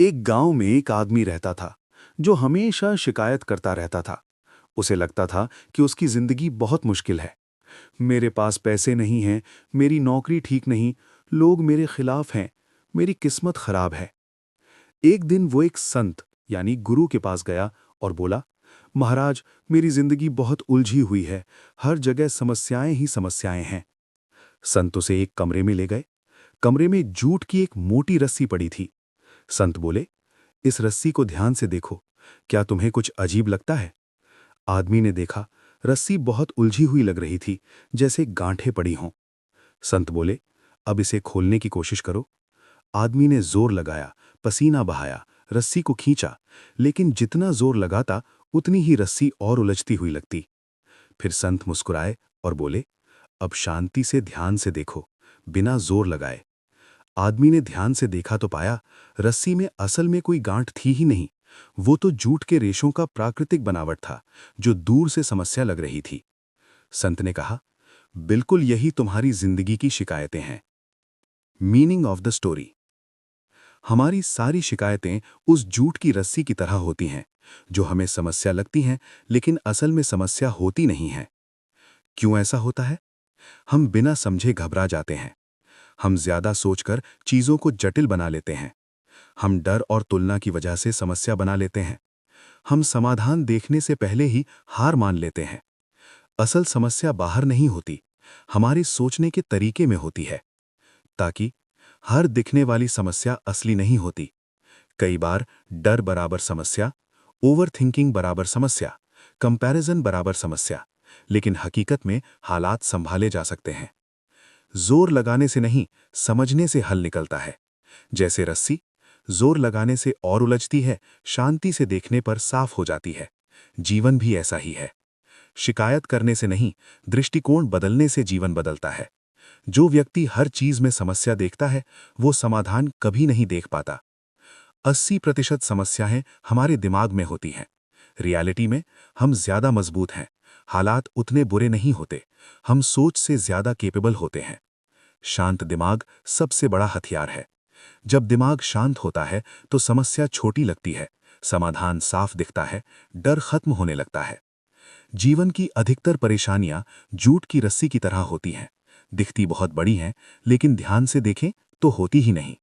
एक गांव में एक आदमी रहता था जो हमेशा शिकायत करता रहता था। उसे लगता था कि उसकी जिंदगी बहुत मुश्किल है। मेरे पास पैसे नहीं हैं, मेरी नौकरी ठीक नहीं, लोग मेरे खिलाफ हैं, मेरी किस्मत खराब है। एक दिन वो एक संत यानी गुरु के पास गया और बोला, महाराज, मेरी जिंदगी बहुत उलझी हुई है, हर जगह समस्याएं ही समस्याएं हैं। संत उसे एक कमरे में ले गए। कमरे में जूट की एक मोटी रस्सी पड़ी थी। संत बोले, इस रस्सी को ध्यान से देखो, क्या तुम्हें कुछ अजीब लगता है? आदमी ने देखा, रस्सी बहुत उलझी हुई लग रही थी, जैसे गांठें पड़ी हों। संत बोले, अब इसे खोलने की कोशिश करो। आदमी ने जोर लगाया, पसीना बहाया, रस्सी को खींचा, लेकिन जितना जोर लगाता उतनी ही रस्सी और उलझती हुई लगती। फिर संत मुस्कुराए और बोले, अब शांति से ध्यान से देखो, बिना जोर लगाए। आदमी ने ध्यान से देखा तो पाया, रस्सी में असल में कोई गांठ थी ही नहीं। वो तो जूट के रेशों का प्राकृतिक बनावट था, जो दूर से समस्या लग रही थी। संत ने कहा, बिल्कुल यही तुम्हारी जिंदगी की शिकायतें हैं। Meaning of the story. हमारी सारी शिकायतें उस जूट की रस्सी की तरह होती हैं, जो हमें समस्या लगती हैं, लेकिन असल में समस्या होती नहीं है। क्यों ऐसा होता है? हम बिना समझे घबरा जाते हैं। हम ज्यादा सोचकर चीजों को जटिल बना लेते हैं। हम डर और तुलना की वजह से समस्या बना लेते हैं। हम समाधान देखने से पहले ही हार मान लेते हैं। असल समस्या बाहर नहीं होती, हमारे सोचने के तरीके में होती है। ताकि हर दिखने वाली समस्या असली नहीं होती। कई बार डर बराबर समस्या, ओवर थिंकिंग बराबर समस्या, कंपैरिजन बराबर समस्या, लेकिन हकीकत में हालात संभाले जा सकते हैं। जोर लगाने से नहीं, समझने से हल निकलता है। जैसे रस्सी जोर लगाने से और उलझती है, शांति से देखने पर साफ हो जाती है। जीवन भी ऐसा ही है। शिकायत करने से नहीं, दृष्टिकोण बदलने से जीवन बदलता है। जो व्यक्ति हर चीज में समस्या देखता है, वो समाधान कभी नहीं देख पाता। 80% समस्याएं हमारे दिमाग में होती हैं। रियलिटी में हम ज्यादा मजबूत हैं। हालात उतने बुरे नहीं होते। हम सोच से ज्यादा केपेबल होते हैं। शांत दिमाग सबसे बड़ा हथियार है। जब दिमाग शांत होता है तो समस्या छोटी लगती है, समाधान साफ दिखता है, डर खत्म होने लगता है। जीवन की अधिकतर परेशानियां जूट की रस्सी की तरह होती हैं। दिखती बहुत बड़ी हैं, लेकिन ध्यान से देखें तो होती ही नहीं।